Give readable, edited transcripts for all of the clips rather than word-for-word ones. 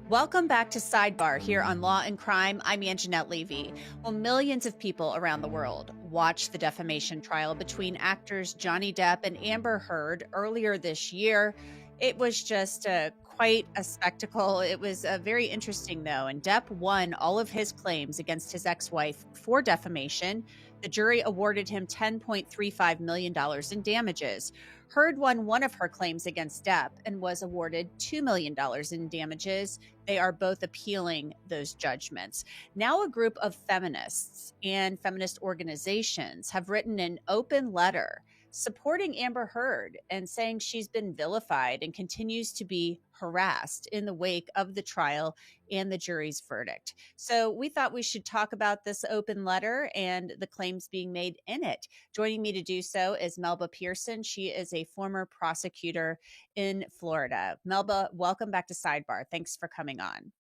Welcome back to Sidebar here on Law and Crime. I'm Anjanette Levy. Well, millions of people around the world watched the defamation trial between actors Johnny Depp and Amber Heard earlier this year. It was just quite a spectacle. It was very interesting, though, and Depp won all of his claims against his ex-wife for defamation. The jury awarded him $10.35 million in damages. Heard won one of her claims against Depp and was awarded $2 million in damages. They are both appealing those judgments. Now, a group of feminists and feminist organizations have written an open letter supporting Amber Heard and saying she's been vilified and continues to be harassed in the wake of the trial and the jury's verdict. So we thought we should talk about this open letter and the claims being made in it. Joining me to do so is Melba Pearson. She is a former prosecutor in Florida. Melba, welcome back to Sidebar. Thanks for coming on.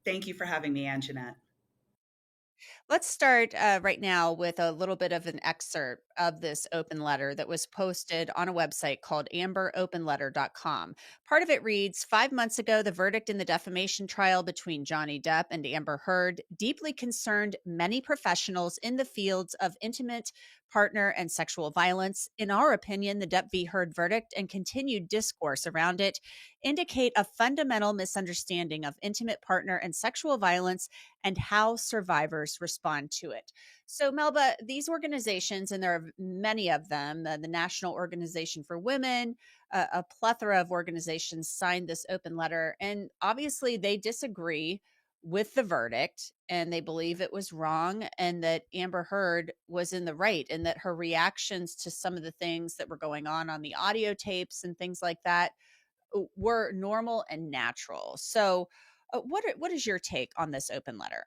Thank you for having me, Anjanette. Let's start right now with a little bit of an excerpt of this open letter that was posted on a website called amberopenletter.com. Part of it reads, 5 months ago, the verdict in the defamation trial between Johnny Depp and Amber Heard deeply concerned many professionals in the fields of intimate partner and sexual violence. In our opinion, the Depp v. Heard verdict and continued discourse around it indicate a fundamental misunderstanding of intimate partner and sexual violence and how survivors respond to it. So, Melba, these organizations, and there are many of them, the National Organization for Women, a plethora of organizations signed this open letter, and obviously they disagree with the verdict and they believe it was wrong and that Amber Heard was in the right and that her reactions to some of the things that were going on the audio tapes and things like that were normal and natural. So, what is your take on this open letter?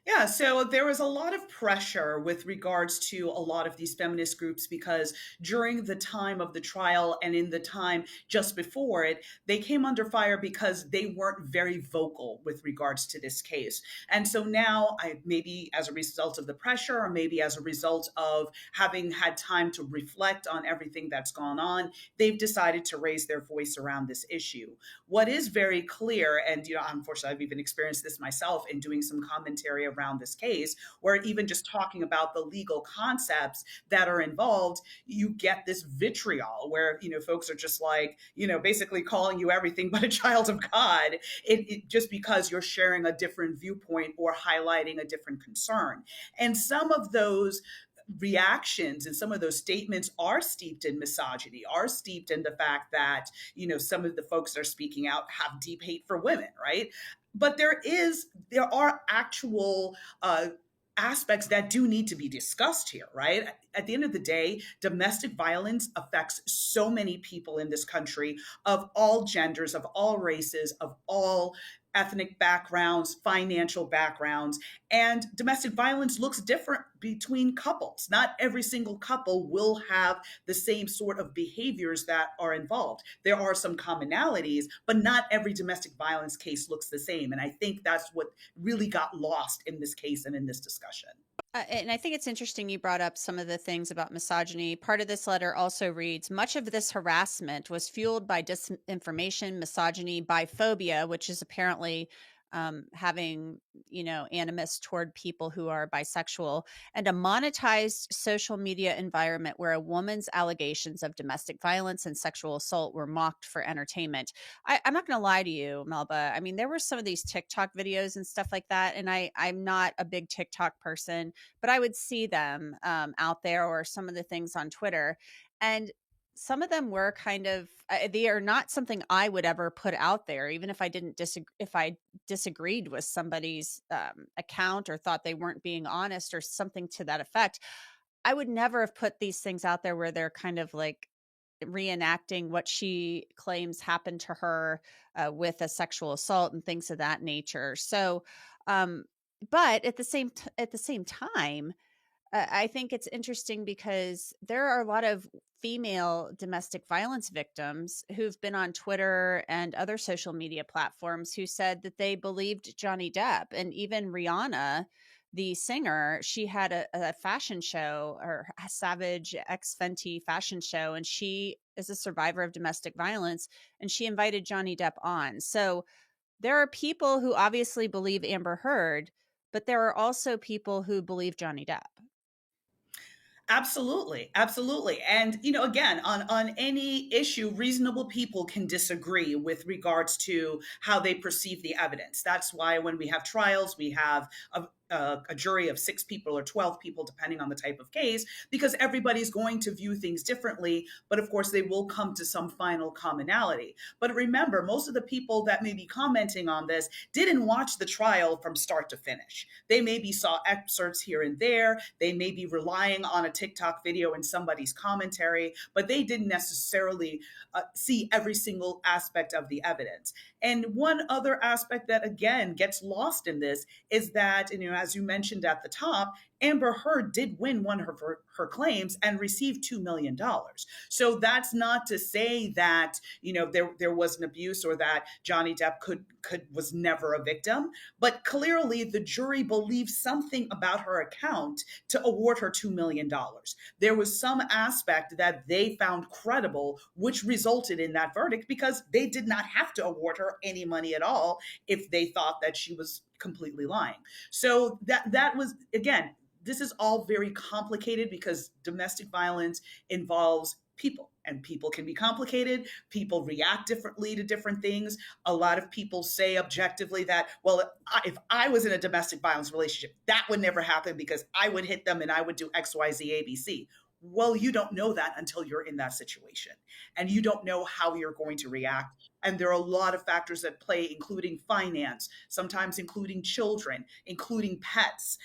Yeah, so there was a lot of pressure with regards to a lot of these feminist groups because during the time of the trial and in the time just before it, they came under fire because they weren't very vocal with regards to this case. And so now, maybe as a result of the pressure, or maybe as a result of having had time to reflect on everything that's gone on, they've decided to raise their voice around this issue. What is very clear, and unfortunately, I've even experienced this myself in doing some commentary around this case, where even just talking about the legal concepts that are involved, you get this vitriol where folks are just like basically calling you everything but a child of God, just because you're sharing a different viewpoint or highlighting a different concern. And some of those reactions and some of those statements are steeped in misogyny, are steeped in the fact that some of the folks that are speaking out have deep hate for women, right? But there are actual aspects that do need to be discussed here, right? At the end of the day, domestic violence affects so many people in this country, of all genders, of all races, of all ethnic backgrounds, financial backgrounds, and domestic violence looks different between couples. Not every single couple will have the same sort of behaviors that are involved. There are some commonalities, but not every domestic violence case looks the same. And I think that's what really got lost in this case and in this discussion. And I think it's interesting you brought up some of the things about misogyny. Part of this letter also reads, much of this harassment was fueled by disinformation, misogyny, biphobia, which is apparently having, animus toward people who are bisexual, and a monetized social media environment where a woman's allegations of domestic violence and sexual assault were mocked for entertainment. I'm not going to lie to you, Melba. I mean, there were some of these TikTok videos and stuff like that, and I'm not a big TikTok person, but I would see them out there, or some of the things on Twitter. And some of them were kind of they are not something I would ever put out there, even if I didn't disagree, if I disagreed with somebody's account or thought they weren't being honest or something to that effect. I would never have put these things out there where they're kind of like reenacting what she claims happened to her with a sexual assault and things of that nature. So, um, but at the same time, I think it's interesting because there are a lot of female domestic violence victims who've been on Twitter and other social media platforms who said that they believed Johnny Depp. And even Rihanna, the singer, she had a fashion show, or a Savage X Fenty fashion show, and she is a survivor of domestic violence, and she invited Johnny Depp on. So there are people who obviously believe Amber Heard, but there are also people who believe Johnny Depp. Absolutely, absolutely. And again, on any issue, reasonable people can disagree with regards to how they perceive the evidence. That's why when we have trials, we have a jury of 6 people or 12 people, depending on the type of case, because everybody's going to view things differently. But of course, they will come to some final commonality. But remember, most of the people that may be commenting on this didn't watch the trial from start to finish. They maybe saw excerpts here and there. They may be relying on a TikTok video and somebody's commentary, but they didn't necessarily see every single aspect of the evidence. And one other aspect that, again, gets lost in this is that, as you mentioned at the top, Amber Heard did win one of her claims and received $2 million. So that's not to say that there was an abuse or that Johnny Depp was never a victim, but clearly the jury believed something about her account to award her $2 million. There was some aspect that they found credible, which resulted in that verdict, because they did not have to award her any money at all if they thought that she was completely lying. So that was, again, this is all very complicated because domestic violence involves people, and people can be complicated. People react differently to different things. A lot of people say objectively that, well, if I was in a domestic violence relationship, that would never happen because I would hit them and I would do X, Y, Z, A, B, C. Well, you don't know that until you're in that situation, and you don't know how you're going to react. And there are a lot of factors at play, including finance, sometimes including children, including pets,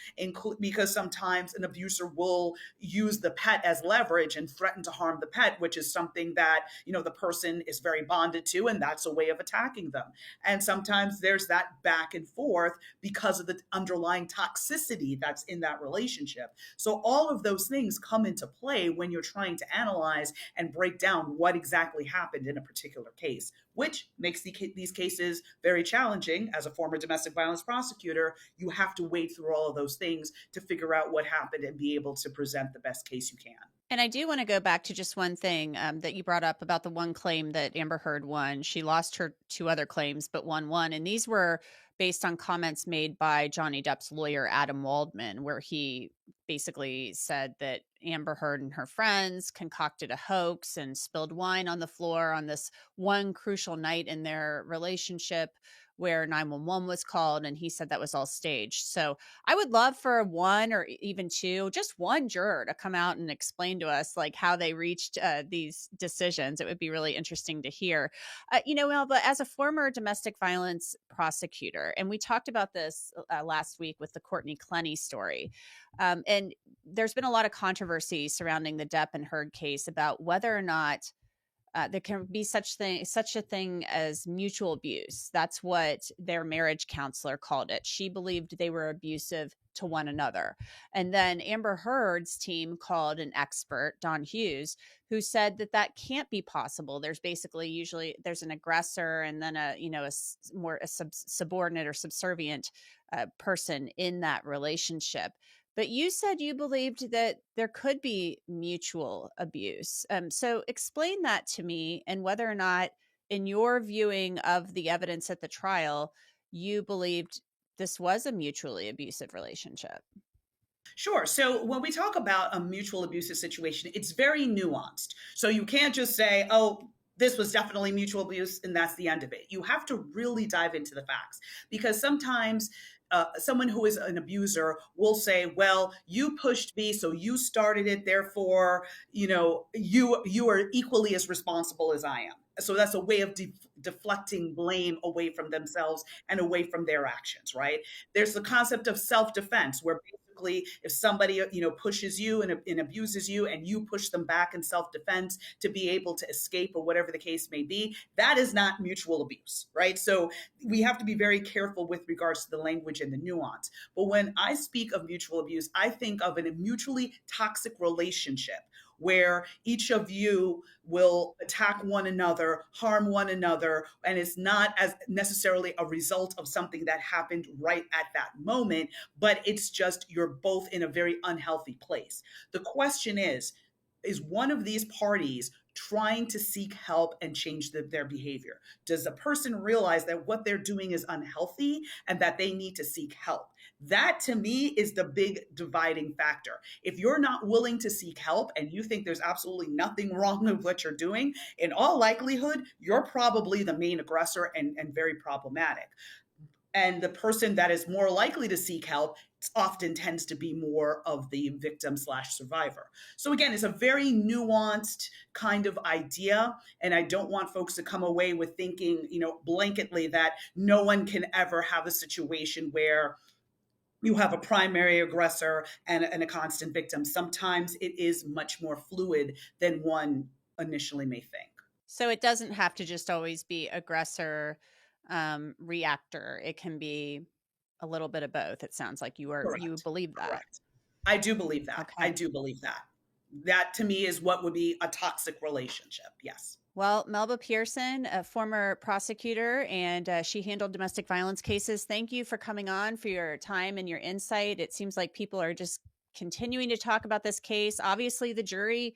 because sometimes an abuser will use the pet as leverage and threaten to harm the pet, which is something that, the person is very bonded to, and that's a way of attacking them. And sometimes there's that back and forth because of the underlying toxicity that's in that relationship. So all of those things come into play when you're trying to analyze and break down what exactly happened in a particular case, which makes these cases very challenging. As a former domestic violence prosecutor, you have to wade through all of those things to figure out what happened and be able to present the best case you can. And I do want to go back to just one thing that you brought up about the one claim that Amber Heard won. She lost her 2 other claims, but won one. And these were based on comments made by Johnny Depp's lawyer, Adam Waldman, where he basically said that Amber Heard and her friends concocted a hoax and spilled wine on the floor on this one crucial night in their relationship where 911 was called. And he said that was all staged. So I would love for one or even two, just one juror to come out and explain to us like how they reached these decisions. It would be really interesting to hear. Melba, as a former domestic violence prosecutor, and we talked about this last week with the Courtney Clenny story, and there's been a lot of controversy surrounding the Depp and Heard case about whether or not there can be such a thing as mutual abuse. That's what their marriage counselor called it. She believed they were abusive to one another. And then Amber Heard's team called an expert, Don Hughes, who said that can't be possible. There's basically usually there's an aggressor and then a subordinate or subservient person in that relationship. But you said you believed that there could be mutual abuse. So explain that to me, and whether or not, in your viewing of the evidence at the trial, you believed this was a mutually abusive relationship. Sure. So when we talk about a mutual abusive situation, it's very nuanced. So you can't just say, oh, this was definitely mutual abuse and that's the end of it. You have to really dive into the facts, because sometimes someone who is an abuser will say, well, you pushed me, so you started it, therefore, you are equally as responsible as I am. So that's a way of deflecting blame away from themselves and away from their actions, right? There's the concept of self-defense, where basically if somebody pushes you and abuses you, and you push them back in self-defense to be able to escape, or whatever the case may be, that is not mutual abuse, right? So we have to be very careful with regards to the language and the nuance. But when I speak of mutual abuse, I think of a mutually toxic relationship where each of you will attack one another, harm one another, and it's not as necessarily a result of something that happened right at that moment, but it's just you're both in a very unhealthy place. The question is one of these parties trying to seek help and change their behavior? Does the person realize that what they're doing is unhealthy and that they need to seek help? That to me is the big dividing factor. If you're not willing to seek help and you think there's absolutely nothing wrong with what you're doing, in all likelihood, you're probably the main aggressor and very problematic. And the person that is more likely to seek help often tends to be more of the victim slash survivor. So again, it's a very nuanced kind of idea. And I don't want folks to come away with thinking, blanketly that no one can ever have a situation where you have a primary aggressor and a constant victim. Sometimes it is much more fluid than one initially may think. So it doesn't have to just always be aggressor, reactor. It can be a little bit of both. It sounds like you Correct. believe that. Correct. I do believe that. Okay. I do believe that. That to me is what would be a toxic relationship. Yes. Well, Melba Pearson, a former prosecutor, and she handled domestic violence cases. Thank you for coming on, for your time and your insight. It seems like people are just continuing to talk about this case. Obviously, the jury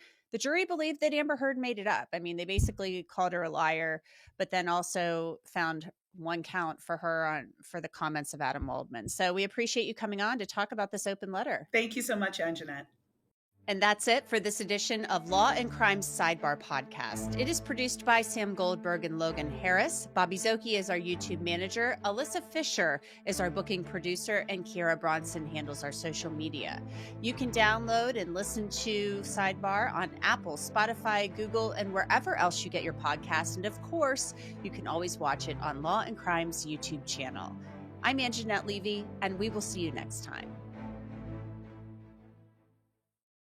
believed that Amber Heard made it up. I mean, they basically called her a liar, but then also found one count for her for the comments of Adam Waldman. So we appreciate you coming on to talk about this open letter. Thank you so much, Anjanette. And that's it for this edition of Law and Crime Sidebar Podcast. It is produced by Sam Goldberg and Logan Harris. Bobby Zoki is our YouTube manager. Alyssa Fisher is our booking producer, and Kiera Bronson handles our social media. You can download and listen to Sidebar on Apple, Spotify, Google, and wherever else you get your podcast. And of course, you can always watch it on Law and Crime's YouTube channel. I'm Anjanette Levy, and we will see you next time.